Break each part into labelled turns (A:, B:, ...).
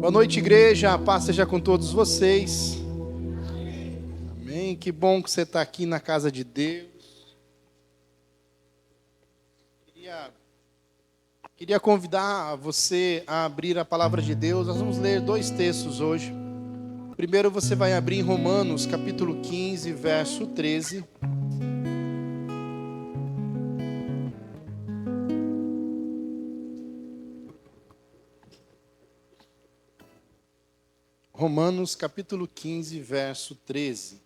A: Boa noite, igreja. A paz seja com todos vocês. Amém. Que bom que você está aqui na casa de Deus. Queria convidar você a abrir a palavra de Deus. Nós vamos ler dois textos hoje. Primeiro você vai abrir em Romanos, capítulo 15, verso 13. Romanos, capítulo 15, verso 13.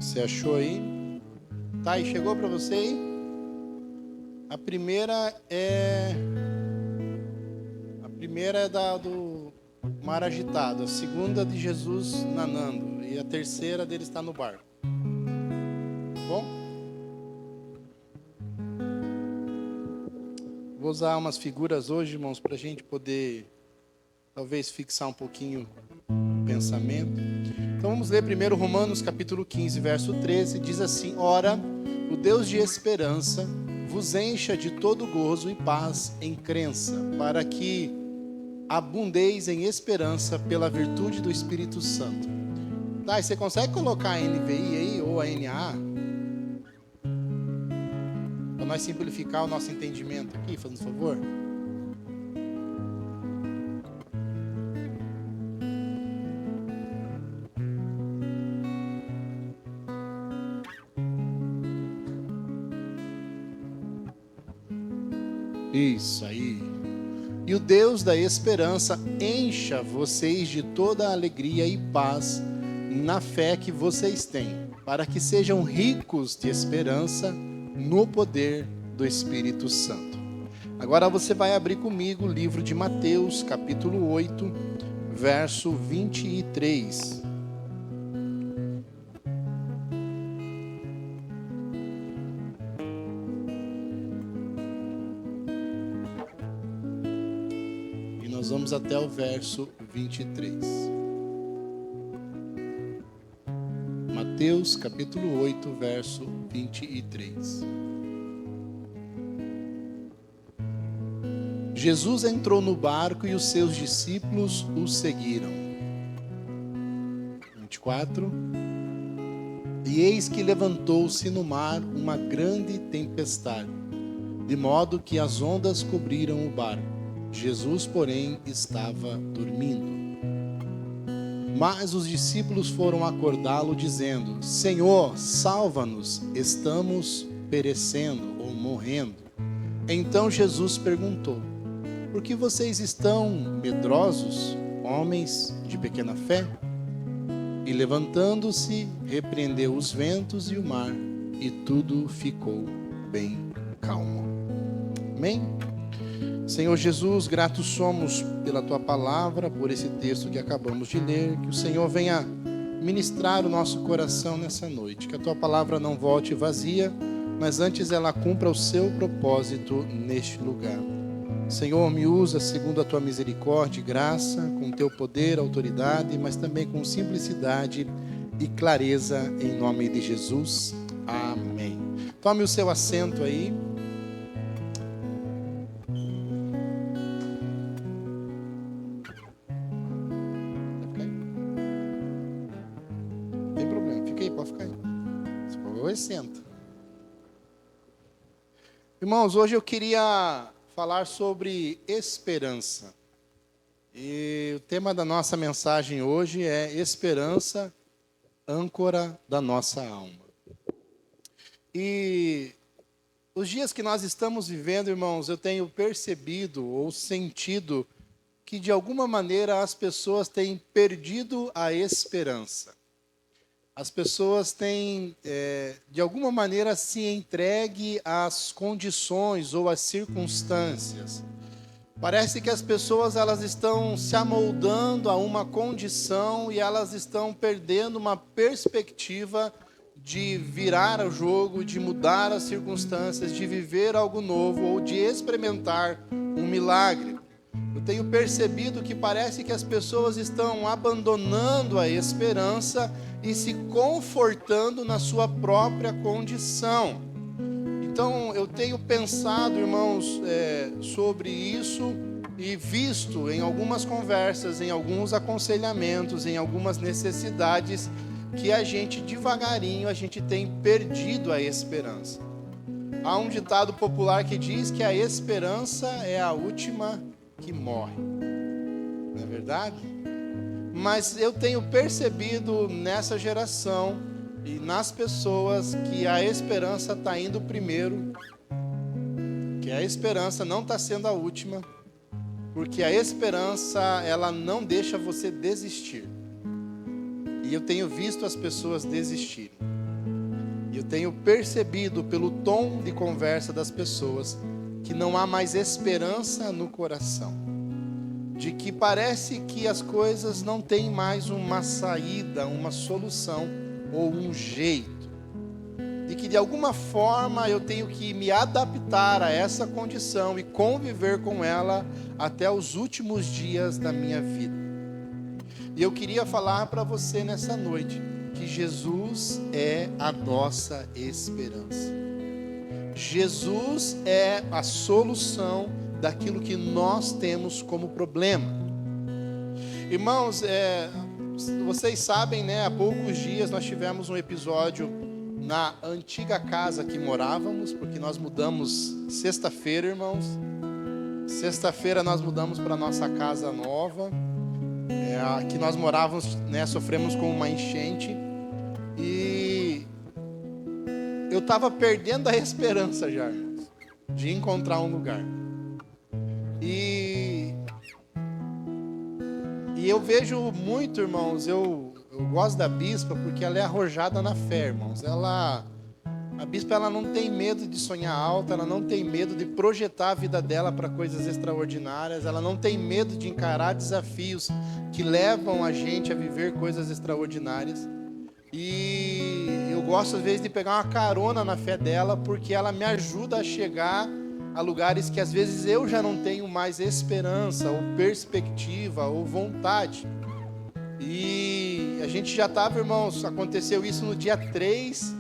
A: Você achou aí? Tá, e chegou para você aí? A primeira é do mar agitado, a segunda de Jesus nanando e a terceira dele está no barco. Bom? Vou usar umas figuras hoje, irmãos, para a gente poder talvez fixar um pouquinho o pensamento. Então vamos ler primeiro Romanos capítulo 15, verso 13, diz assim: Ora, o Deus de esperança vos encha de todo gozo e paz em crença, para que abundeis em esperança pela virtude do Espírito Santo. Tá, e você consegue colocar a NVI aí, ou a NA? Para nós simplificar o nosso entendimento aqui, fazendo favor. Isso aí. E o Deus da esperança encha vocês de toda a alegria e paz na fé que vocês têm, para que sejam ricos de esperança no poder do Espírito Santo. Agora você vai abrir comigo o livro de Mateus, capítulo 8, verso 23. Nós vamos até o verso 23. Mateus, capítulo 8, verso 23. Jesus entrou no barco e os seus discípulos o seguiram. 24. E eis que levantou-se no mar uma grande tempestade, de modo que as ondas cobriram o barco. Jesus, porém, estava dormindo. Mas os discípulos foram acordá-lo, dizendo: Senhor, salva-nos, estamos perecendo ou morrendo. Então Jesus perguntou: Por que vocês estão medrosos, homens de pequena fé? E levantando-se, repreendeu os ventos e o mar, e tudo ficou bem calmo. Amém? Senhor Jesus, gratos somos pela Tua palavra, por esse texto que acabamos de ler. Que o Senhor venha ministrar o nosso coração nessa noite. Que a Tua palavra não volte vazia, mas antes ela cumpra o seu propósito neste lugar. Senhor, me usa segundo a Tua misericórdia e graça, com Teu poder, autoridade, mas também com simplicidade e clareza, em nome de Jesus. Amém. Tome o seu assento aí. Senta. Irmãos, hoje eu queria falar sobre esperança. E o tema da nossa mensagem hoje é esperança, âncora da nossa alma. E os dias que nós estamos vivendo, irmãos, eu tenho percebido ou sentido que de alguma maneira as pessoas têm perdido a esperança. As pessoas têm, de alguma maneira, se entregue às condições ou às circunstâncias. Parece que as pessoas elas estão se amoldando a uma condição e elas estão perdendo uma perspectiva de virar o jogo, de mudar as circunstâncias, de viver algo novo ou de experimentar um milagre. Eu tenho percebido que parece que as pessoas estão abandonando a esperança e se confortando na sua própria condição. Então eu tenho pensado, irmãos, sobre isso e visto em algumas conversas, em alguns aconselhamentos, em algumas necessidades, que a gente devagarinho tem perdido a esperança. Há um ditado popular que diz que a esperança é a última que morre. Não é verdade? Mas eu tenho percebido nessa geração e nas pessoas que a esperança está indo primeiro, que a esperança não está sendo a última, porque a esperança, ela não deixa você desistir. E eu tenho visto as pessoas desistirem. E eu tenho percebido pelo tom de conversa das pessoas que não há mais esperança no coração. De que parece que as coisas não têm mais uma saída, uma solução ou um jeito. De que de alguma forma eu tenho que me adaptar a essa condição e conviver com ela até os últimos dias da minha vida. E eu queria falar para você nessa noite que Jesus é a nossa esperança. Jesus é a solução daquilo que nós temos como problema. Irmãos, vocês sabem, né? Há poucos dias nós tivemos um episódio na antiga casa que morávamos, porque nós mudamos sexta-feira, irmãos. Sexta-feira nós mudamos para nossa casa nova. Aqui nós morávamos, né? Sofremos com uma enchente e eu estava perdendo a esperança já, irmãos, de encontrar um lugar. E eu vejo muito, irmãos, eu gosto da bispa porque ela é arrojada na fé, irmãos. A bispa, ela não tem medo de sonhar alto, ela não tem medo de projetar a vida dela para coisas extraordinárias, ela não tem medo de encarar desafios que levam a gente a viver coisas extraordinárias. E eu gosto às vezes de pegar uma carona na fé dela, porque ela me ajuda a chegar a lugares que às vezes eu já não tenho mais esperança, ou perspectiva, ou vontade. E a gente já estava, irmãos, aconteceu isso no dia 3,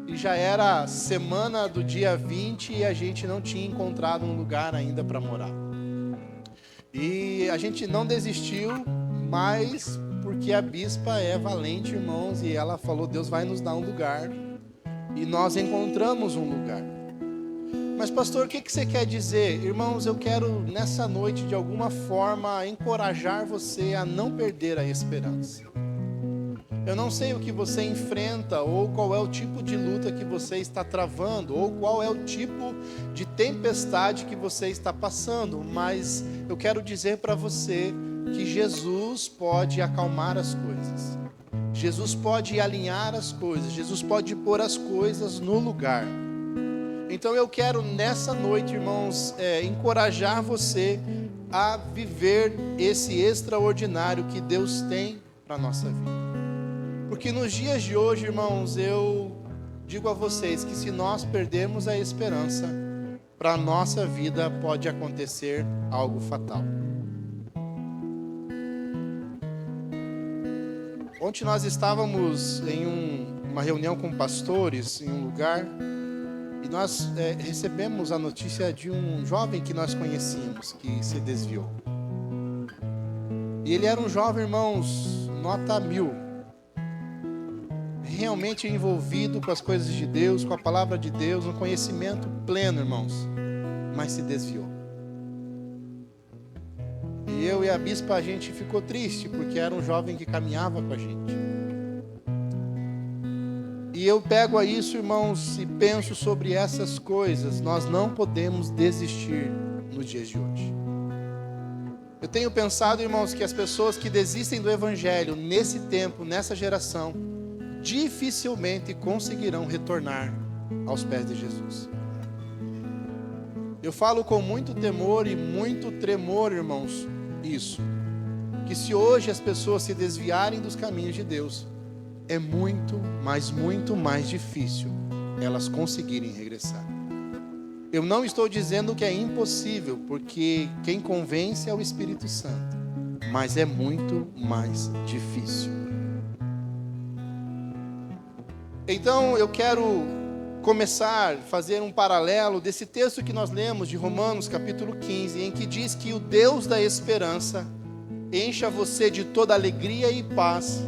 A: e já era semana do dia 20, e a gente não tinha encontrado um lugar ainda para morar. E a gente não desistiu, mas porque a bispa é valente, irmãos, e ela falou, Deus vai nos dar um lugar, e nós encontramos um lugar. Mas pastor, o que você quer dizer? Irmãos, eu quero nessa noite de alguma forma encorajar você a não perder a esperança. Eu não sei o que você enfrenta, ou qual é o tipo de luta que você está travando, ou qual é o tipo de tempestade que você está passando, mas eu quero dizer para você que Jesus pode acalmar as coisas. Jesus pode alinhar as coisas, Jesus pode pôr as coisas no lugar. Então eu quero nessa noite, irmãos, encorajar você a viver esse extraordinário que Deus tem para a nossa vida. Porque nos dias de hoje, irmãos, eu digo a vocês que se nós perdermos a esperança, para a nossa vida pode acontecer algo fatal. Ontem nós estávamos em uma reunião com pastores em um lugar, e nós recebemos a notícia de um jovem que nós conhecíamos, que se desviou. E ele era um jovem, irmãos, nota 1000. Realmente envolvido com as coisas de Deus, com a palavra de Deus, um conhecimento pleno, irmãos. Mas se desviou. E eu e a bispa, a gente ficou triste, porque era um jovem que caminhava com a gente. E eu pego a isso, irmãos, e penso sobre essas coisas. Nós não podemos desistir nos dias de hoje. Eu tenho pensado, irmãos, que as pessoas que desistem do Evangelho nesse tempo, nessa geração, dificilmente conseguirão retornar aos pés de Jesus. Eu falo com muito temor e muito tremor, irmãos, isso. Que se hoje as pessoas se desviarem dos caminhos de Deus, é muito mais difícil elas conseguirem regressar. Eu não estou dizendo que é impossível, porque quem convence é o Espírito Santo, mas é muito mais difícil. Então eu quero começar a fazer um paralelo desse texto que nós lemos de Romanos capítulo 15, em que diz que o Deus da esperança encha você de toda alegria e paz,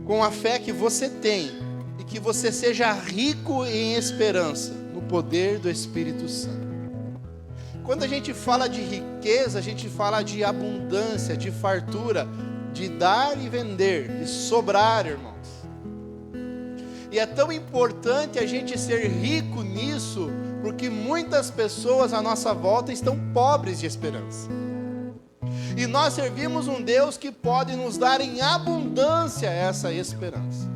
A: com a fé que você tem, e que você seja rico em esperança, no poder do Espírito Santo. Quando a gente fala de riqueza, a gente fala de abundância, de fartura, de dar e vender, de sobrar, irmãos. E é tão importante a gente ser rico nisso, porque muitas pessoas à nossa volta estão pobres de esperança. E nós servimos um Deus que pode nos dar em abundância essa esperança.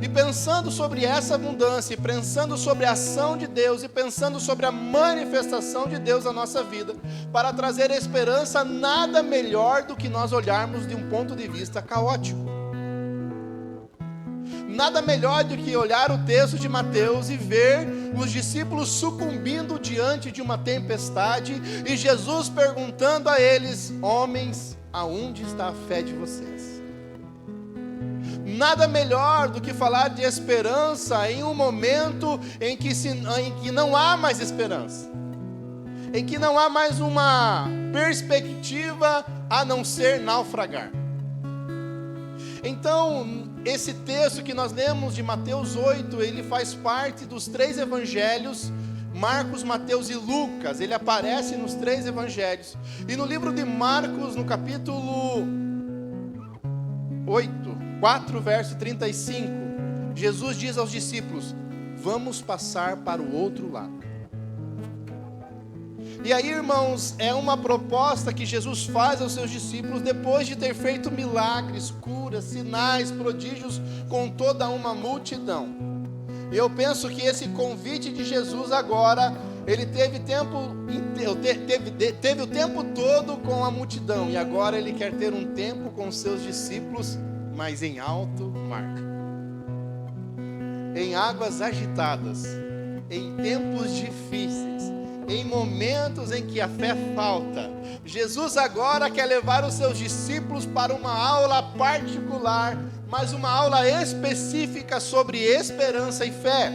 A: E pensando sobre essa abundância, e pensando sobre a ação de Deus, e pensando sobre a manifestação de Deus na nossa vida, para trazer esperança, nada melhor do que nós olharmos de um ponto de vista caótico. Nada melhor do que olhar o texto de Mateus e ver os discípulos sucumbindo diante de uma tempestade e Jesus perguntando a eles: homens, aonde está a fé de vocês? Nada melhor do que falar de esperança em um momento em que não há mais esperança, em que não há mais uma perspectiva a não ser naufragar. Então, esse texto que nós lemos de Mateus 8, ele faz parte dos 3 evangelhos, Marcos, Mateus e Lucas. Ele aparece nos 3 evangelhos. E no livro de Marcos, no capítulo 4, verso 35, Jesus diz aos discípulos: vamos passar para o outro lado. E aí, irmãos, é uma proposta que Jesus faz aos seus discípulos depois de ter feito milagres, curas, sinais, prodígios com toda uma multidão. E eu penso que esse convite de Jesus agora, ele teve o tempo todo com a multidão, e agora ele quer ter um tempo com os seus discípulos, mas em alto mar, em águas agitadas, em tempos difíceis, em momentos em que a fé falta. Jesus agora quer levar os seus discípulos para uma aula particular, mas uma aula específica sobre esperança e fé.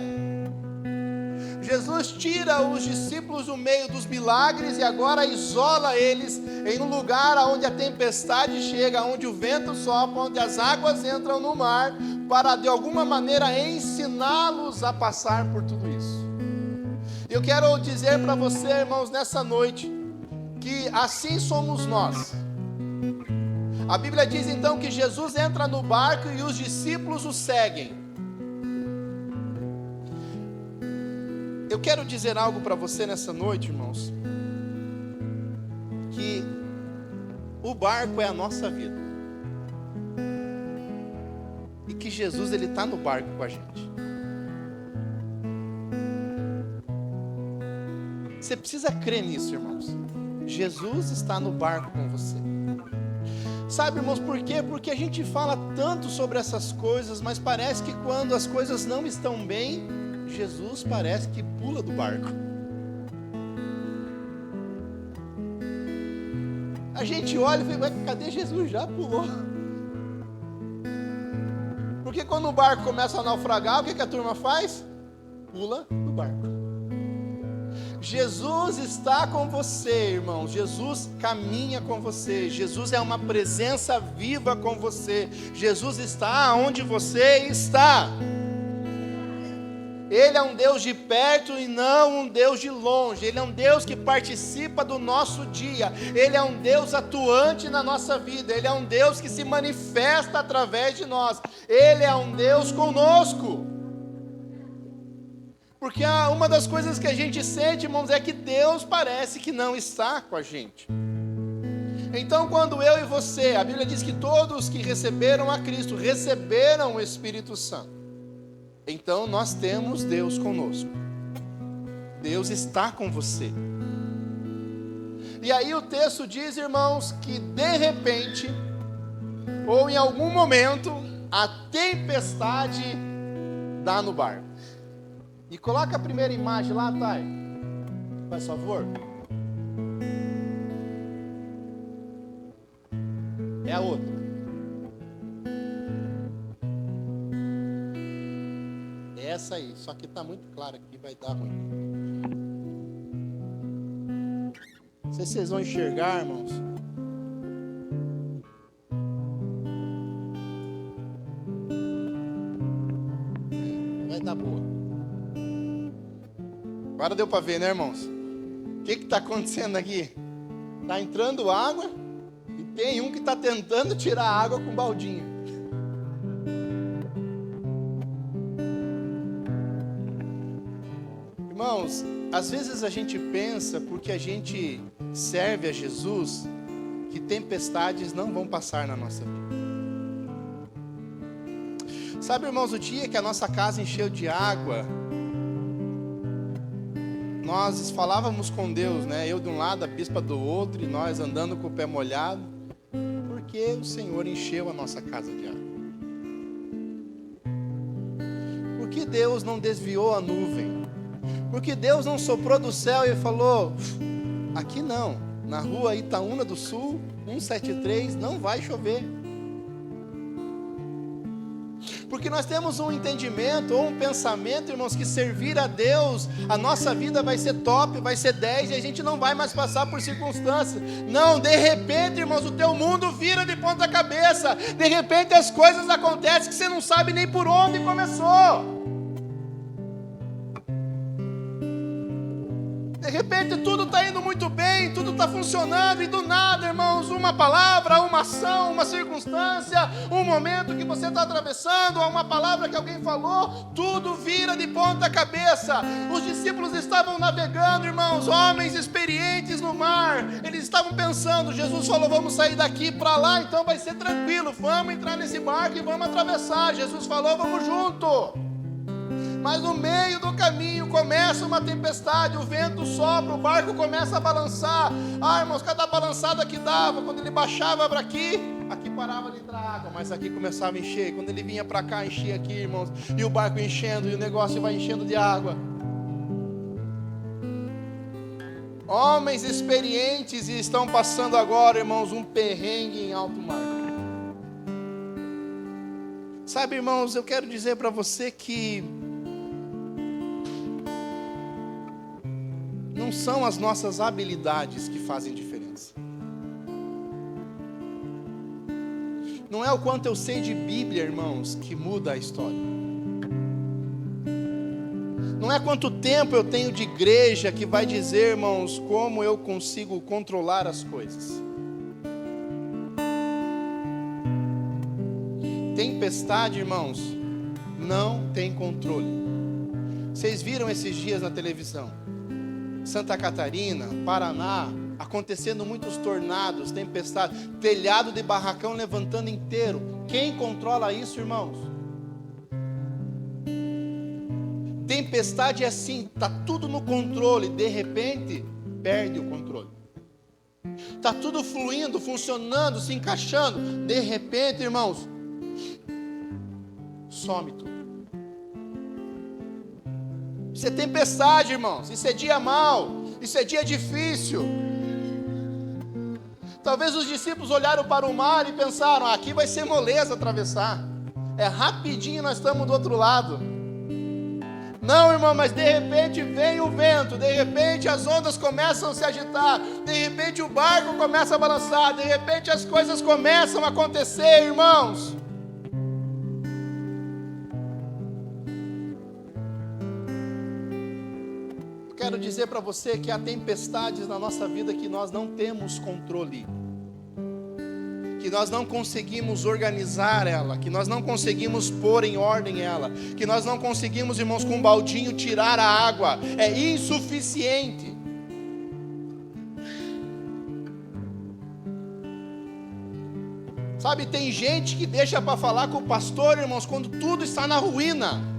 A: Jesus tira os discípulos do meio dos milagres e agora isola eles em um lugar onde a tempestade chega, onde o vento sopra, onde as águas entram no mar, para de alguma maneira ensiná-los a passar por tudo isso. Eu quero dizer para você, irmãos, nessa noite, que assim somos nós. A Bíblia diz então que Jesus entra no barco e os discípulos o seguem. Eu quero dizer algo para você nessa noite, irmãos, que o barco é a nossa vida, e que Jesus, ele está no barco com a gente. Você precisa crer nisso, irmãos. Jesus está no barco com você. Sabe, irmãos, por quê? Porque a gente fala tanto sobre essas coisas, mas parece que quando as coisas não estão bem, Jesus parece que pula do barco. A gente olha e fala: cadê Jesus? Já pulou. Porque quando o barco começa a naufragar, o que a turma faz? Pula do barco. Jesus está com você, irmão. Jesus caminha com você. Jesus é uma presença viva com você. Jesus está onde você está. Ele é um Deus de perto e não um Deus de longe. Ele é um Deus que participa do nosso dia. Ele é um Deus atuante na nossa vida. Ele é um Deus que se manifesta através de nós. Ele é um Deus conosco. Porque uma das coisas que a gente sente, irmãos, é que Deus parece que não está com a gente. Então, quando eu e você, a Bíblia diz que todos que receberam a Cristo, receberam o Espírito Santo. Então, nós temos Deus conosco. Deus está com você. E aí o texto diz, irmãos, que de repente, ou em algum momento, a tempestade dá no barco. E coloca a primeira imagem lá, Thay. faz favor. É a outra. É essa aí. Só que está muito claro aqui, vai dar ruim. Não sei se vocês vão enxergar, irmãos. Vai dar boa. Agora deu para ver, né, irmãos? O que está acontecendo aqui? Está entrando água e tem um que está tentando tirar a água com um baldinho. Irmãos, às vezes a gente pensa, porque a gente serve a Jesus, que tempestades não vão passar na nossa vida. Sabe, irmãos, o dia que a nossa casa encheu de água, nós falávamos com Deus, né? Eu de um lado, a bispa do outro, e nós andando com o pé molhado, porque o Senhor encheu a nossa casa de água. Por que Deus não desviou a nuvem? Porque Deus não soprou do céu e falou: aqui não, na rua Itaúna do Sul, 173, não vai chover. Porque nós temos um entendimento ou um pensamento, irmãos, que servir a Deus, a nossa vida vai ser top, vai ser 10 e a gente não vai mais passar por circunstâncias. Não, de repente, irmãos, o teu mundo vira de ponta cabeça. De repente as coisas acontecem que você não sabe nem por onde começou. De repente tudo está indo muito bem, tudo está funcionando e do nada, irmãos, uma palavra, uma ação, uma circunstância, um momento que você está atravessando, ou uma palavra que alguém falou, tudo vira de ponta cabeça. Os discípulos estavam navegando, irmãos, homens experientes no mar, eles estavam pensando, Jesus falou, vamos sair daqui para lá, então vai ser tranquilo, vamos entrar nesse barco e vamos atravessar. Jesus falou, vamos junto. Mas no meio do caminho começa uma tempestade, o vento sopra, o barco começa a balançar. Ah, irmãos, cada balançada que dava, quando ele baixava para aqui parava de entrar água, mas aqui começava a encher. Quando ele vinha para cá, enchia aqui, irmãos, e o barco enchendo, e o negócio vai enchendo de água. Homens experientes e estão passando agora, irmãos, um perrengue em alto mar. Sabe, irmãos, eu quero dizer para você que não são as nossas habilidades que fazem diferença. Não é o quanto eu sei de Bíblia, irmãos, que muda a história. Não é quanto tempo eu tenho de igreja que vai dizer, irmãos, como eu consigo controlar as coisas. Tempestade, irmãos, não tem controle. Vocês viram esses dias na televisão? Santa Catarina, Paraná, acontecendo muitos tornados, tempestades, telhado de barracão levantando inteiro. Quem controla isso, irmãos? Tempestade é assim, está tudo no controle, de repente, perde o controle. Está tudo fluindo, funcionando, se encaixando, de repente, irmãos, some tudo. Isso é tempestade, irmãos. Isso é dia mau. Isso é dia difícil. Talvez os discípulos olharam para o mar e pensaram, aqui vai ser moleza atravessar. É rapidinho, nós estamos do outro lado. Não, irmão, mas de repente vem o vento, de repente as ondas começam a se agitar, de repente o barco começa a balançar, de repente as coisas começam a acontecer, irmãos. Quero dizer para você que há tempestades na nossa vida que nós não temos controle, que nós não conseguimos organizar ela, que nós não conseguimos pôr em ordem ela, que nós não conseguimos, irmãos, com um baldinho tirar a água, é insuficiente. Sabe, tem gente que deixa para falar com o pastor, irmãos, quando tudo está na ruína.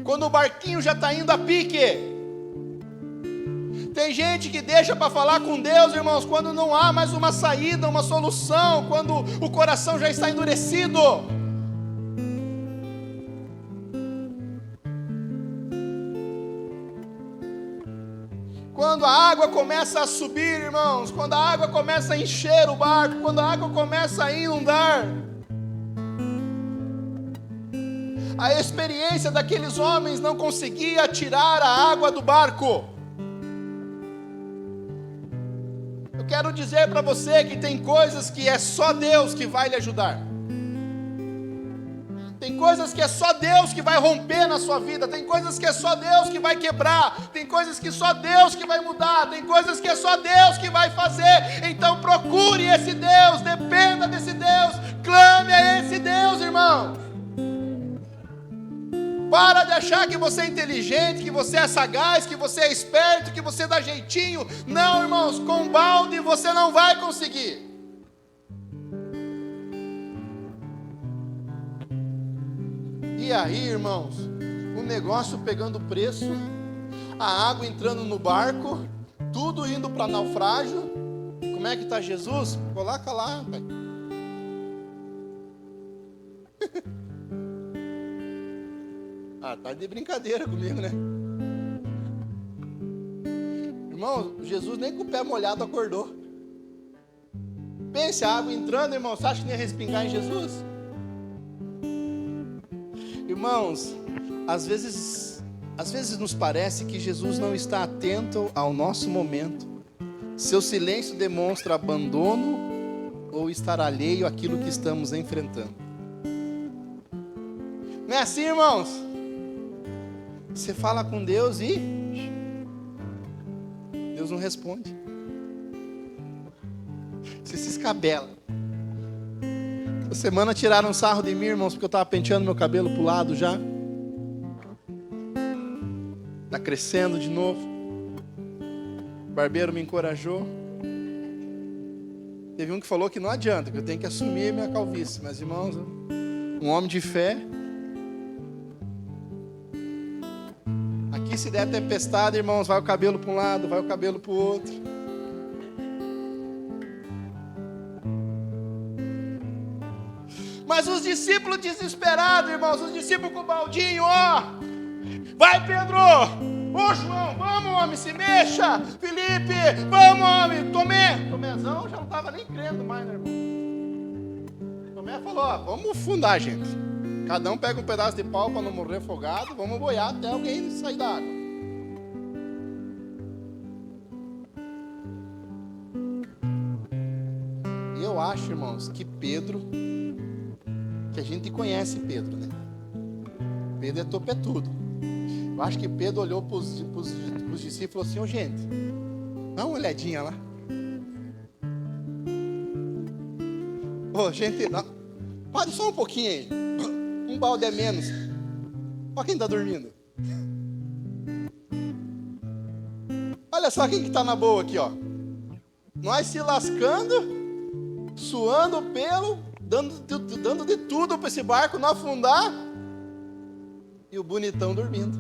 A: Quando o barquinho já está indo a pique. Tem gente que deixa para falar com Deus, irmãos, quando não há mais uma saída, uma solução, quando o coração já está endurecido. quando a água começa a subir, irmãos, quando a água começa a encher o barco, quando a água começa a inundar, a experiência daqueles homens não conseguia tirar a água do barco. Eu quero dizer para você que tem coisas que é só Deus que vai lhe ajudar. Tem coisas que é só Deus que vai romper na sua vida. Tem coisas que é só Deus que vai quebrar. Tem coisas que só Deus que vai mudar. Tem coisas que é só Deus que vai fazer. Então procure esse Deus, dependa desse Deus, clame a esse Deus, irmão. Para de achar que você é inteligente, que você é sagaz, que você é esperto, que você dá jeitinho. Não, irmãos, com balde você não vai conseguir. E aí, irmãos, o negócio pegando preço, a água entrando no barco, tudo indo para naufrágio. Como é que está Jesus? Coloca lá, pai. Tá de brincadeira comigo, né? Irmão, Jesus nem com o pé molhado acordou. Pense, a água entrando, irmão, você acha que nem ia respingar em Jesus? Irmãos, às vezes nos parece que Jesus não está atento ao nosso momento. Seu silêncio demonstra abandono ou estar alheio àquilo que estamos enfrentando. Não é assim, irmãos? Você fala com Deus e Deus não responde. Você se escabela. Essa semana tiraram um sarro de mim, irmãos, porque eu estava penteando meu cabelo para o lado já. Está crescendo de novo. O barbeiro me encorajou. Teve um que falou que não adianta, que eu tenho que assumir minha calvície. Mas, irmãos, um homem de fé. Aqui se der tempestade, irmãos, vai o cabelo para um lado, vai o cabelo para o outro. Mas os discípulos desesperados, irmãos, os discípulos com o baldinho, ó. Vai, Pedro! Ô, João, vamos, homem, se mexa! Felipe, vamos, homem! Tomézão já não estava nem crendo mais, né, irmão? Tomé falou, ó, vamos fundar, gente. Cada um pega um pedaço de pau para não morrer afogado, vamos boiar até alguém sair da água. E eu acho, irmãos, que Pedro, que a gente conhece Pedro, né? Pedro é topetudo. Eu acho que Pedro olhou para os discípulos e falou assim, ô gente, dá uma olhadinha lá. Ô gente, não, pode só um pouquinho aí. Um balde é menos. Olha quem está dormindo. Olha só quem que está na boa aqui, ó. Nós se lascando, suando o pelo, dando de tudo para esse barco não afundar. E o bonitão dormindo.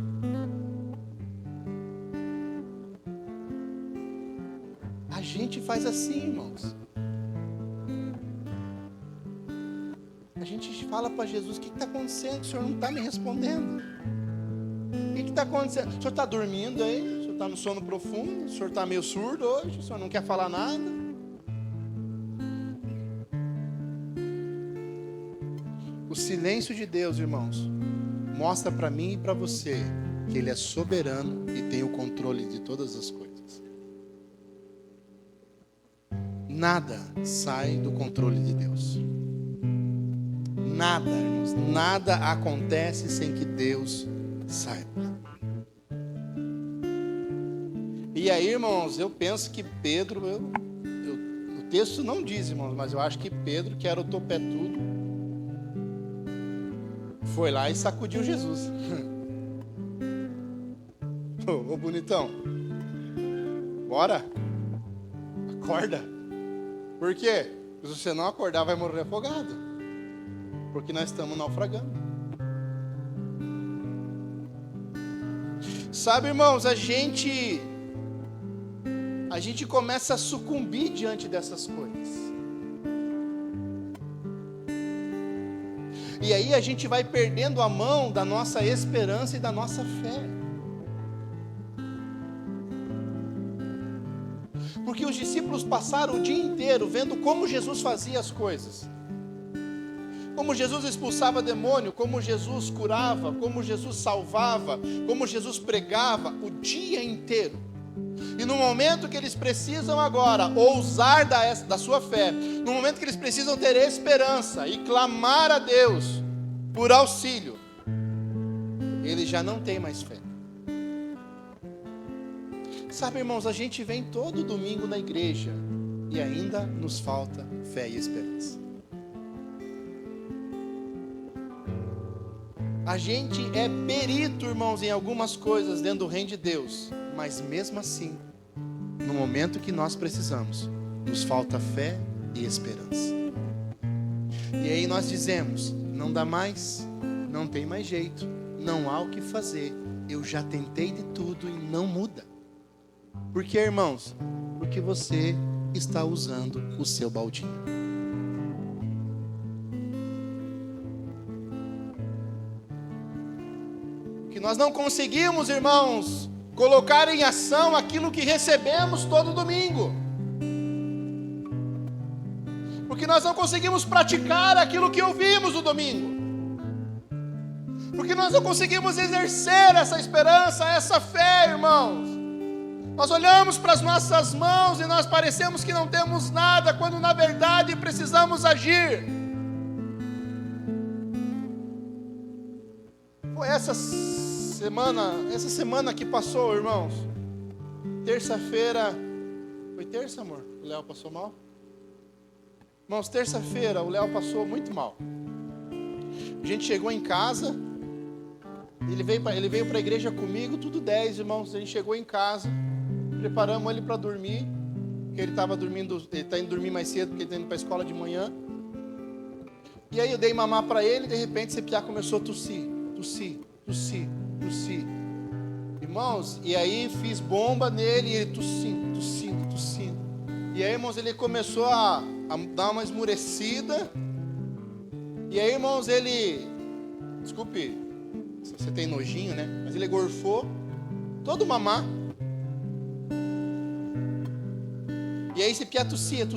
A: A gente faz assim, irmãos. A gente fala para Jesus, o que está acontecendo? O Senhor não está me respondendo. O que está acontecendo? O Senhor está dormindo aí? O Senhor está no sono profundo? O Senhor está meio surdo hoje? O Senhor não quer falar nada? O silêncio de Deus, irmãos, mostra para mim e para você que Ele é soberano e tem o controle de todas as coisas. Nada sai do controle de Deus. Nada, irmãos, nada acontece sem que Deus saiba. E aí, irmãos, eu penso que Pedro, o texto não diz, irmãos, mas eu acho que Pedro, que era o topetudo, foi lá e sacudiu Jesus. Ô bonitão, bora, acorda. Por quê? Se você não acordar, vai morrer afogado. Porque nós estamos naufragando. Sabe, irmãos, a gente começa a sucumbir diante dessas coisas. E aí a gente vai perdendo a mão da nossa esperança e da nossa fé. passaram o dia inteiro vendo como Jesus fazia as coisas. Como Jesus expulsava demônio, como Jesus curava, como Jesus salvava, como Jesus pregava o dia inteiro. E no momento que eles precisam agora ousar da sua fé, no momento que eles precisam ter esperança e clamar a Deus por auxílio, eles já não têm mais fé. Sabe, irmãos, a gente vem todo domingo na igreja e ainda nos falta fé e esperança. A gente é perito, irmãos, em algumas coisas dentro do reino de Deus, mas mesmo assim, no momento que nós precisamos, nos falta fé e esperança. E aí nós dizemos, não dá mais, não tem mais jeito, não há o que fazer, eu já tentei de tudo e não muda. Por que, irmãos? Porque você está usando o seu baldinho. Que nós não conseguimos, irmãos, colocar em ação aquilo que recebemos todo domingo. Porque nós não conseguimos praticar aquilo que ouvimos no domingo. Porque nós não conseguimos exercer essa esperança, essa fé, irmãos. Nós olhamos para as nossas mãos e nós parecemos que não temos nada, quando na verdade precisamos agir. Foi essa semana que passou, irmãos. Terça-feira, foi terça, amor? O Léo passou mal? Irmãos, terça-feira o Léo passou muito mal. A gente chegou em casa, ele veio para a igreja comigo, tudo 10, irmãos. A gente chegou em casa, preparamos ele para dormir, porque ele estava dormindo, ele está indo dormir mais cedo, porque ele está indo para a escola de manhã. E aí eu dei mamar para ele, e de repente esse piá começou a tossir. Irmãos, e aí fiz bomba nele, e ele tossindo. E aí, irmãos, ele começou a dar uma esmurecida. E aí, irmãos, ele, desculpe se você tem nojinho, né? Mas ele gorfou todo mamar. E aí esse piá tossia.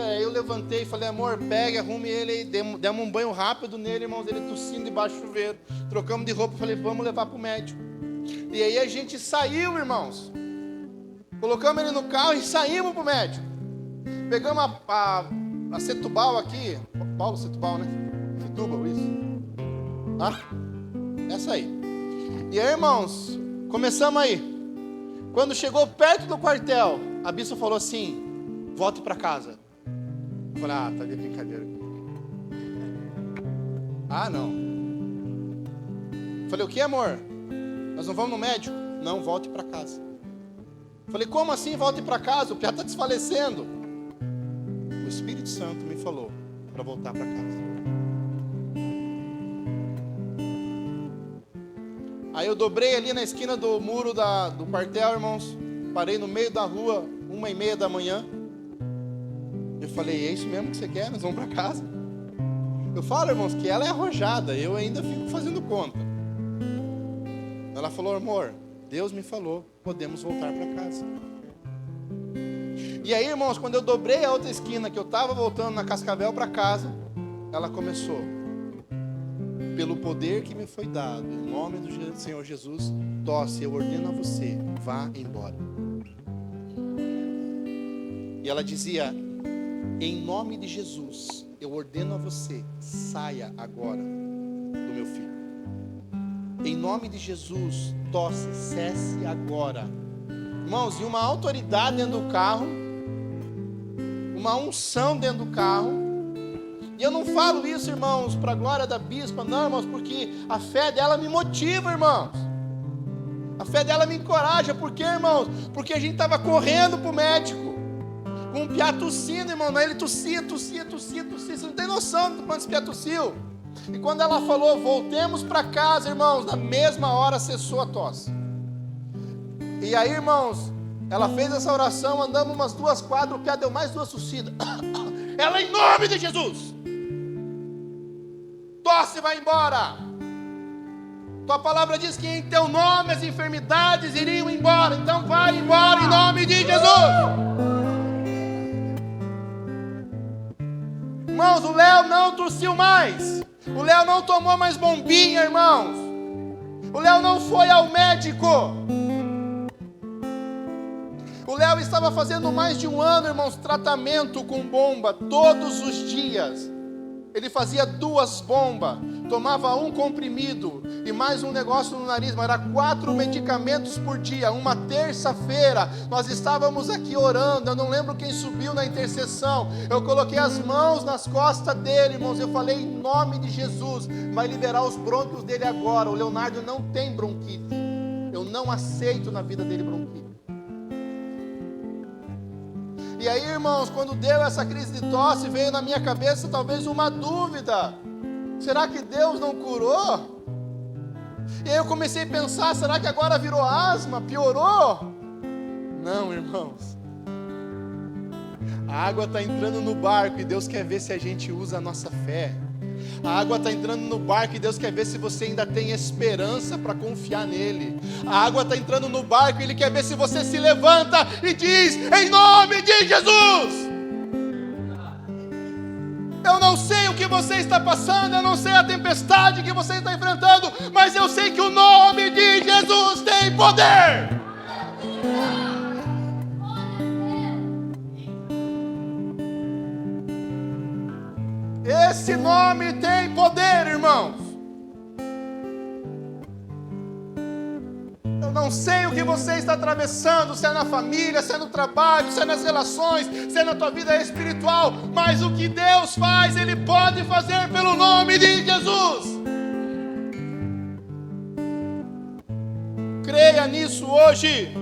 A: Aí eu levantei e falei, amor, pegue, arrume ele. Demos um banho rápido nele, irmãos, ele tossindo debaixo do chuveiro. Trocamos de roupa, falei, vamos levar para o médico. E aí a gente saiu, irmãos. Colocamos ele no carro e saímos para o médico. Pegamos a Setúbal aqui. Paulo Setúbal, né? Setúbal, isso. Essa aí. E aí, irmãos, começamos aí. Quando chegou perto do quartel, a bispa falou assim, volte para casa. Eu falei, tá de brincadeira. Não. Eu falei, o que, amor? Nós não vamos no médico? Não, volte para casa. Eu falei, como assim volte para casa? O piá está desfalecendo. O Espírito Santo me falou para voltar para casa. Aí eu dobrei ali na esquina do muro do quartel, irmãos. Parei no meio da rua, 1h30 da manhã. Eu falei, é isso mesmo que você quer? Nós vamos para casa. Eu falo, irmãos, que ela é arrojada. Eu ainda fico fazendo conta. Ela falou, amor, Deus me falou, podemos voltar para casa. E aí, irmãos, quando eu dobrei a outra esquina, que eu estava voltando na Cascavel para casa, ela começou. Pelo poder que me foi dado, em nome do Senhor Jesus, tosse, eu ordeno a você, vá embora. E ela dizia, em nome de Jesus, eu ordeno a você, saia agora do meu filho. Em nome de Jesus, tosse, cesse agora. Irmãos, e uma autoridade dentro do carro, uma unção dentro do carro. E eu não falo isso, irmãos, para a glória da bispa, não, irmãos, porque a fé dela me motiva, irmãos. A fé dela me encoraja, por quê, irmãos? Porque a gente estava correndo para o médico, com um piá tossindo, irmão, ele tossia, você não tem noção de quantos piá tossiu. E quando ela falou, voltemos para casa, irmãos, na mesma hora cessou a tosse. E aí, irmãos, ela fez essa oração, andamos umas 2 quadras, o piá deu mais 2 tossidas. Ela, em nome de Jesus, tosse, vai embora. Tua palavra diz que em teu nome as enfermidades iriam embora. Então vai embora em nome de Jesus. Irmãos, o Léo não tossiu mais. O Léo não tomou mais bombinha, irmãos. O Léo não foi ao médico. O Léo estava fazendo mais de um ano, irmãos, tratamento com bomba todos os dias. Ele fazia 2 bombas, tomava um comprimido e mais um negócio no nariz, mas era 4 medicamentos por dia. Uma terça-feira, nós estávamos aqui orando, eu não lembro quem subiu na intercessão, eu coloquei as mãos nas costas dele, irmãos, eu falei em nome de Jesus, vai liberar os brônquios dele agora. O Leonardo não tem bronquite, eu não aceito na vida dele bronquite. E aí, irmãos, quando deu essa crise de tosse, veio na minha cabeça talvez uma dúvida: será que Deus não curou? E aí eu comecei a pensar, será que agora virou asma? Piorou? Não, irmãos. A água está entrando no barco e Deus quer ver se a gente usa a nossa fé. A água está entrando no barco e Deus quer ver se você ainda tem esperança para confiar nele. A água está entrando no barco e Ele quer ver se você se levanta e diz: em nome de Jesus. Eu não sei o que você está passando, eu não sei a tempestade que você está enfrentando, mas eu sei que o nome de Jesus tem poder. Esse nome tem poder, irmãos. Eu não sei o que você está atravessando, se é na família, se é no trabalho, se é nas relações, se é na tua vida espiritual, mas o que Deus faz, Ele pode fazer pelo nome de Jesus. Creia nisso hoje.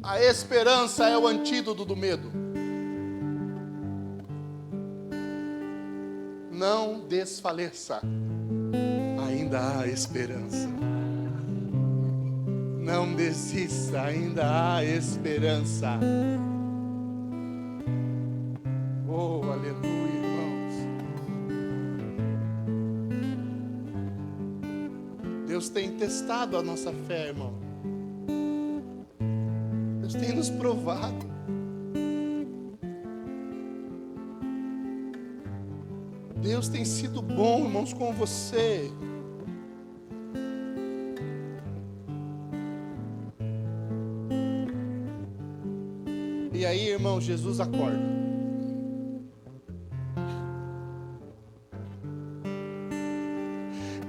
A: A esperança é o antídoto do medo. Não desfaleça, ainda há esperança. Não desista, ainda há esperança. Oh, aleluia, irmãos. Deus tem testado a nossa fé, irmão. Deus tem nos provado. Deus tem sido bom, irmãos, com você. E aí, irmão, Jesus acorda.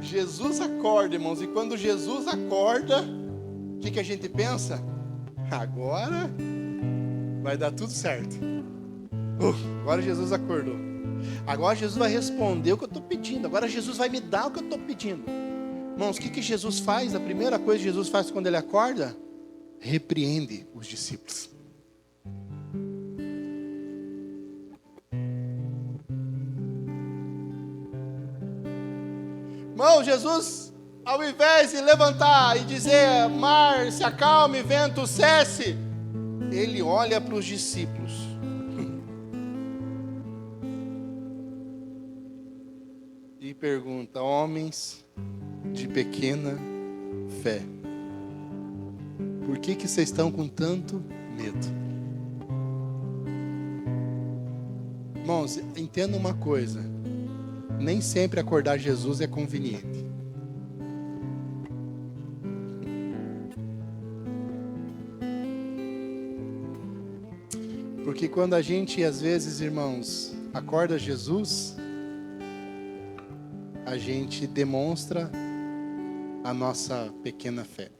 A: Jesus acorda, irmãos, e quando Jesus acorda, o que a gente pensa? Agora vai dar tudo certo. Agora Jesus acordou. Agora Jesus vai responder o que eu estou pedindo. Agora Jesus vai me dar o que eu estou pedindo. Irmãos, o que Jesus faz? A primeira coisa que Jesus faz quando Ele acorda: repreende os discípulos. Irmão, Jesus, ao invés de levantar e dizer: mar, se acalme, vento, cesse, Ele olha para os discípulos. E pergunta: homens de pequena fé, por que vocês estão com tanto medo? Irmãos, entenda uma coisa: nem sempre acordar Jesus é conveniente. Porque quando a gente, às vezes, irmãos, acorda Jesus, a gente demonstra a nossa pequena fé.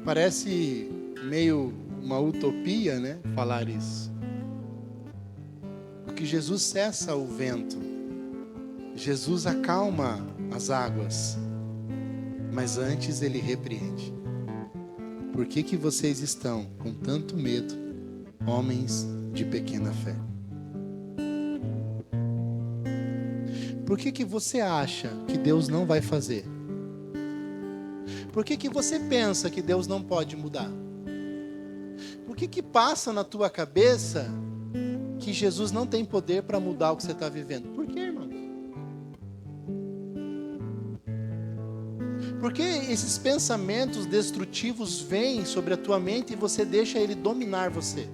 A: Parece meio uma utopia, né, falar isso. Porque Jesus cessa o vento, Jesus acalma as águas, mas antes Ele repreende. Por que vocês estão com tanto medo, homens de pequena fé? Por que você acha que Deus não vai fazer? Por que você pensa que Deus não pode mudar? Por que passa na tua cabeça que Jesus não tem poder para mudar o que você está vivendo? Por quê, irmão? Por que esses pensamentos destrutivos vêm sobre a tua mente e você deixa ele dominar você?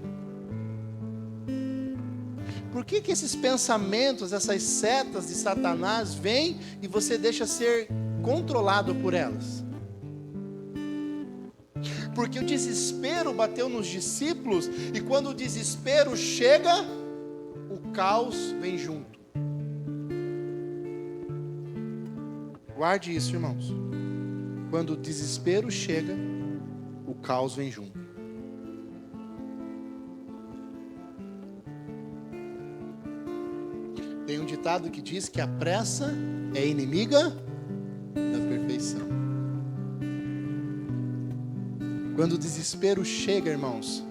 A: Por que esses pensamentos, essas setas de Satanás vêm e você deixa ser controlado por elas? Porque o desespero bateu nos discípulos e quando o desespero chega, o caos vem junto. Guarde isso, irmãos. Quando o desespero chega, o caos vem junto. Tem um ditado que diz que a pressa é inimiga da perfeição. Quando o desespero chega, irmãos,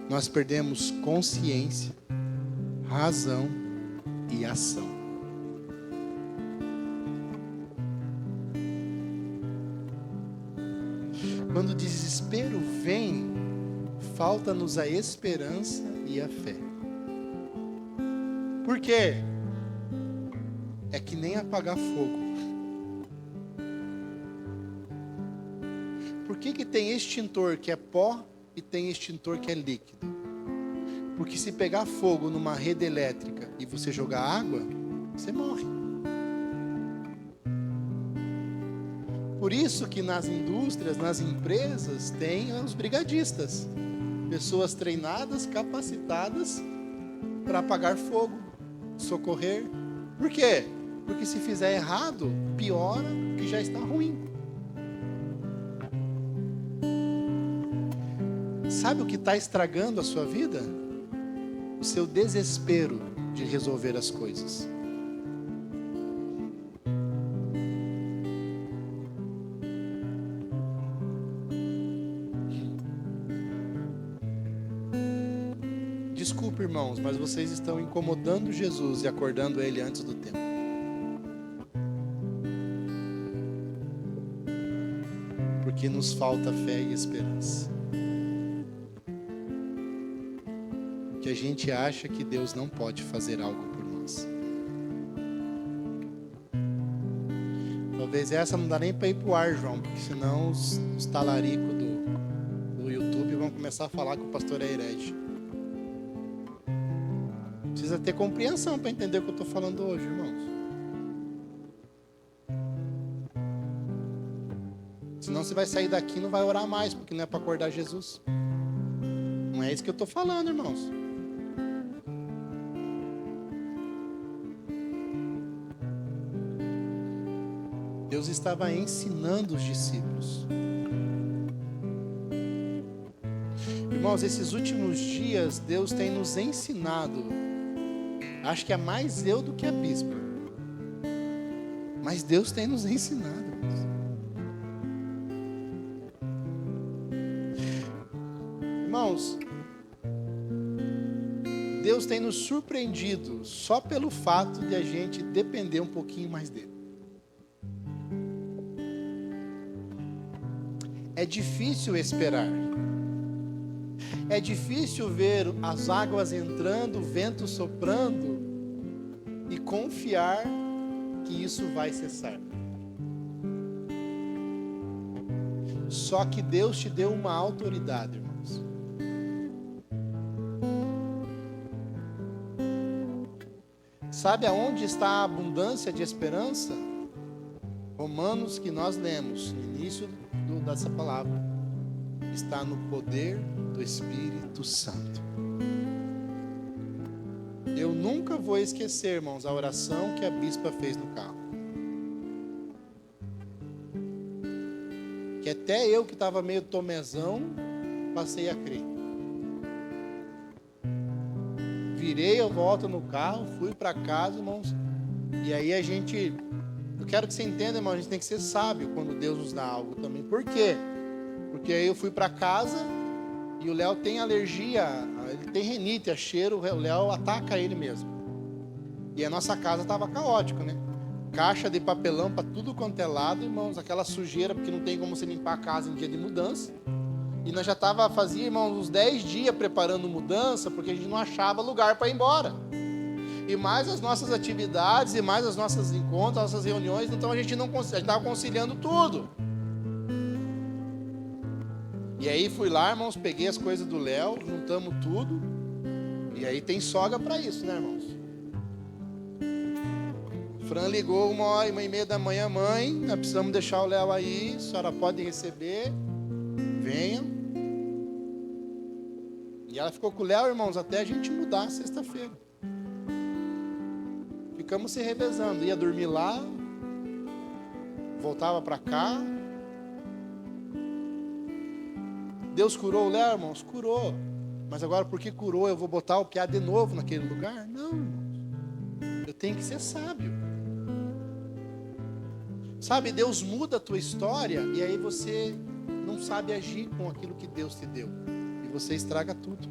A: nós perdemos consciência, razão e ação. Quando o desespero vem, falta-nos a esperança e a fé. Por quê? É que nem apagar fogo. Por que tem extintor que é pó e tem extintor que é líquido? Porque se pegar fogo numa rede elétrica e você jogar água, você morre. Por isso que nas indústrias, nas empresas, tem os brigadistas. Pessoas treinadas, capacitadas para apagar fogo, socorrer. Por quê? Porque se fizer errado, piora o que já está ruim. Sabe o que está estragando a sua vida? O seu desespero de resolver as coisas. Desculpe, irmãos, mas vocês estão incomodando Jesus e acordando Ele antes do tempo. Porque nos falta fé e esperança. Porque a gente acha que Deus não pode fazer algo por nós. Talvez essa não dá nem para ir pro ar, João, porque senão os talaricos do YouTube vão começar a falar que o pastor é herege. Precisa ter compreensão para entender o que eu estou falando hoje, irmãos. Senão você vai sair daqui e não vai orar mais, porque não é para acordar Jesus. Não é isso que eu estou falando, irmãos. Deus estava ensinando os discípulos. Irmãos, esses últimos dias, Deus tem nos ensinado. Acho que é mais eu do que a bispa. Mas Deus tem nos ensinado. Irmãos, Deus tem nos surpreendido só pelo fato de a gente depender um pouquinho mais dele. É difícil esperar. É difícil ver as águas entrando, o vento soprando e confiar que isso vai cessar. Só que Deus te deu uma autoridade, irmãos. Sabe aonde está a abundância de esperança? Romanos, que nós lemos no início dessa palavra, está no poder do Espírito Santo. Eu nunca vou esquecer, irmãos, a oração que a bispa fez no carro. Que até eu que estava meio tomezão, passei a crer. Virei a volta no carro, fui para casa, irmãos. E aí eu quero que você entenda, irmão, a gente tem que ser sábio quando Deus nos dá algo também. Por quê? Porque aí eu fui para casa e o Léo tem alergia, ele tem rinite, a cheiro, o Léo ataca ele mesmo. E a nossa casa estava caótica, né? Caixa de papelão para tudo quanto é lado, irmãos, aquela sujeira, porque não tem como você limpar a casa em dia de mudança. E nós já fazia, irmãos, uns 10 dias preparando mudança, porque a gente não achava lugar para ir embora. E mais as nossas atividades, e mais as nossas encontros, as nossas reuniões, então a gente estava conciliando tudo. E aí fui lá, irmãos, peguei as coisas do Léo, juntamos tudo. E aí tem sogra para isso, né, irmãos? Fran ligou 1h, 1h30 da manhã, mãe, nós precisamos deixar o Léo aí, a senhora pode receber, venha. E ela ficou com o Léo, irmãos, até a gente mudar sexta-feira. Ficamos se revezando, ia dormir lá, voltava para cá. Deus curou o Léo, irmãos? Curou. Mas agora, porque curou, eu vou botar o piá de novo naquele lugar? Não, irmãos. Eu tenho que ser sábio. Sabe, Deus muda a tua história e aí você não sabe agir com aquilo que Deus te deu. E você estraga tudo.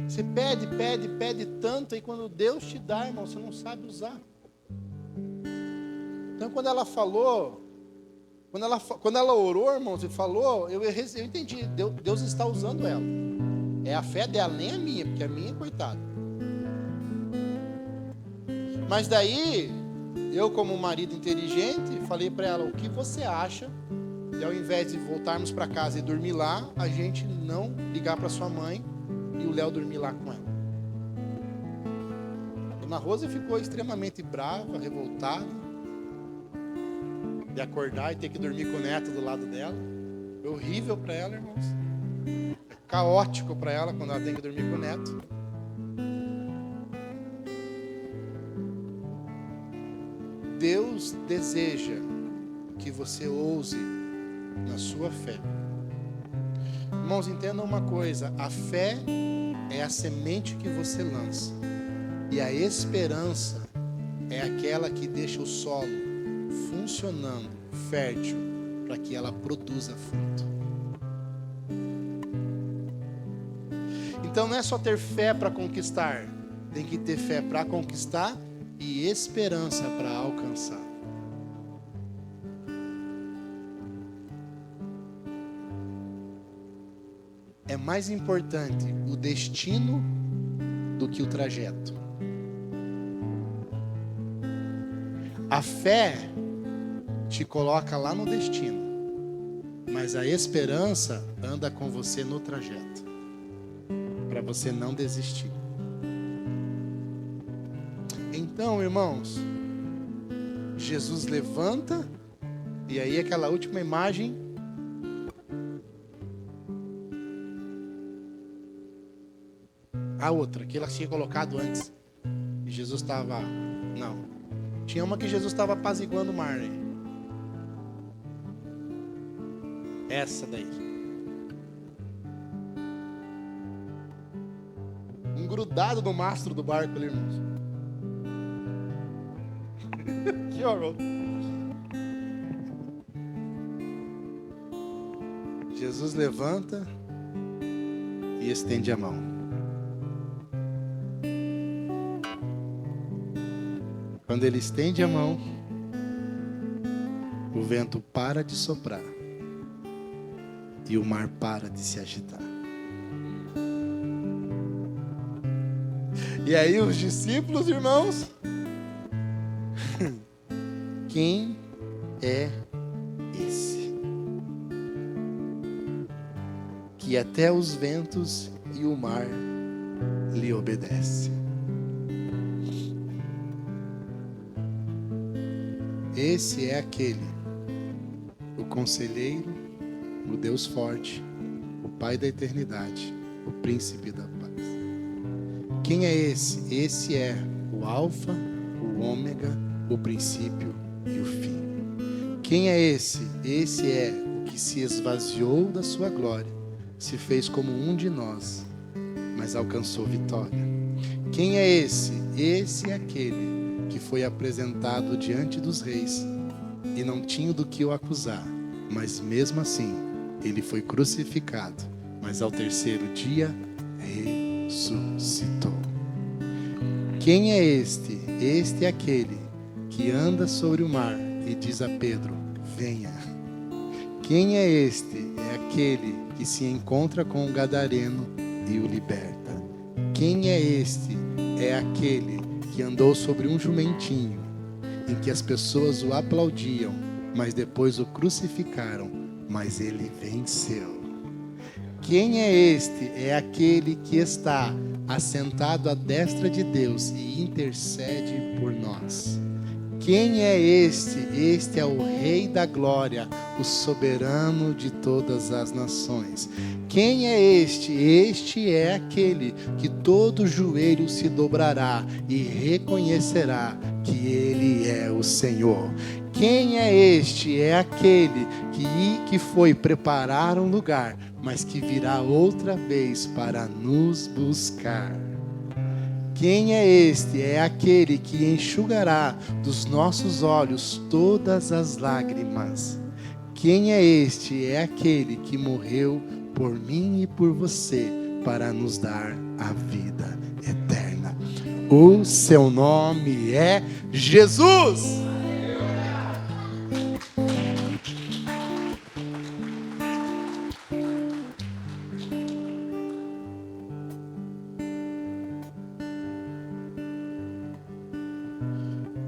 A: Você pede tanto, e quando Deus te dá, irmão, você não sabe usar. Então, quando ela falou, quando ela orou, irmãos, e falou, eu entendi, Deus está usando ela. É a fé dela, nem a minha, porque a minha é coitada. Mas daí, eu como marido inteligente, falei para ela, o que você acha de ao invés de voltarmos para casa e dormir lá, a gente não ligar para sua mãe e o Léo dormir lá com ela? Dona Rosa ficou extremamente brava, revoltada, de acordar e ter que dormir com o neto do lado dela. Foi horrível para ela, irmãos. É caótico para ela quando ela tem que dormir com o neto. Deus deseja que você ouse na sua fé. Irmãos, entendam uma coisa: a fé é a semente que você lança, e a esperança é aquela que deixa o solo funcionando, fértil, para que ela produza fruto. Então não é só ter fé para conquistar, tem que ter fé para conquistar e esperança para alcançar. É mais importante o destino do que o trajeto. A fé te coloca lá no destino, mas a esperança anda com você no trajeto, para você não desistir. Então, irmãos, Jesus levanta, e aí aquela última imagem, a outra, que ela tinha colocado antes, e Jesus estava, não, tinha uma que Jesus estava apaziguando o mar, né? Essa daí, grudado no mastro do barco ali, irmãos. Que horror. Jesus levanta e estende a mão. Quando ele estende a mão, o vento para de soprar e o mar para de se agitar. E aí os discípulos, irmãos, quem é esse que até os ventos e o mar lhe obedecem? Esse é aquele, o conselheiro, o Deus forte, o Pai da eternidade, o príncipe da paz. Quem é esse? Esse é o Alfa, o Ômega, o princípio e o fim. Quem é esse? Esse é o que se esvaziou da sua glória, se fez como um de nós, mas alcançou vitória. Quem é esse? Esse é aquele que foi apresentado diante dos reis e não tinha do que o acusar, mas mesmo assim ele foi crucificado, mas ao terceiro dia ressuscitou. Quem é este? Este é aquele que anda sobre o mar e diz a Pedro: venha. Quem é este? É aquele que se encontra com o gadareno e o liberta. Quem é este? É aquele que que andou sobre um jumentinho, em que as pessoas o aplaudiam, mas depois o crucificaram, mas ele venceu. Quem é este? É aquele que está assentado à destra de Deus e intercede por nós. Quem é este? Este é o Rei da Glória, o soberano de todas as nações. Quem é este? Este é aquele que todo joelho se dobrará e reconhecerá que Ele é o Senhor. Quem é este? É aquele que foi preparar um lugar, mas que virá outra vez para nos buscar. Quem é este? É aquele que enxugará dos nossos olhos todas as lágrimas. Quem é este? É aquele que morreu por mim e por você para nos dar a vida eterna. O seu nome é Jesus.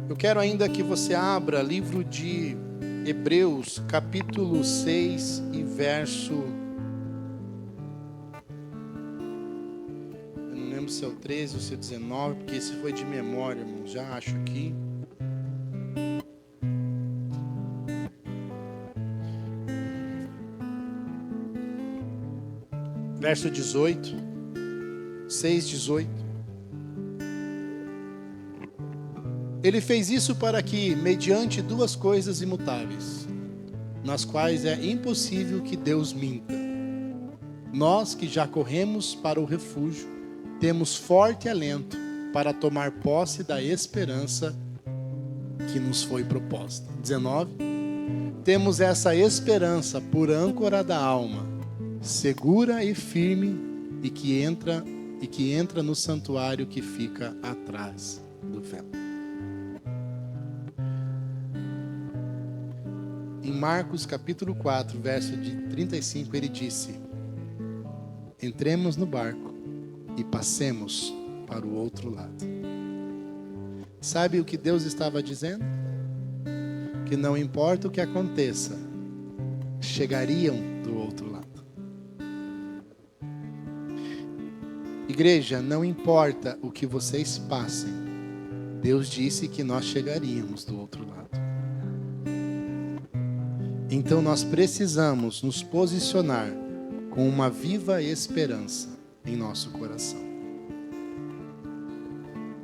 A: Eu quero ainda que você abra livro de Hebreus, capítulo 6 e verso... Eu não lembro se é o 13 ou se é o 19, porque esse foi de memória, irmão. Já acho aqui. Verso 18. 6:18. Ele fez isso para que, mediante duas coisas imutáveis, nas quais é impossível que Deus minta, nós que já corremos para o refúgio, temos forte alento para tomar posse da esperança que nos foi proposta. 19. Temos essa esperança por âncora da alma, segura e firme, e que entra no santuário que fica atrás do véu. Em Marcos capítulo 4, verso de 35, ele disse: entremos no barco e passemos para o outro lado. Sabe o que Deus estava dizendo? Que não importa o que aconteça, chegariam do outro lado. Igreja, não importa o que vocês passem, Deus disse que nós chegaríamos do outro lado. Então nós precisamos nos posicionar com uma viva esperança em nosso coração.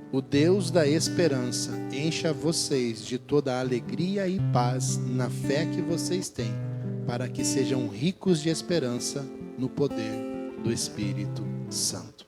A: O Deus da esperança encha vocês de toda a alegria e paz na fé que vocês têm, para que sejam ricos de esperança no poder do Espírito Santo.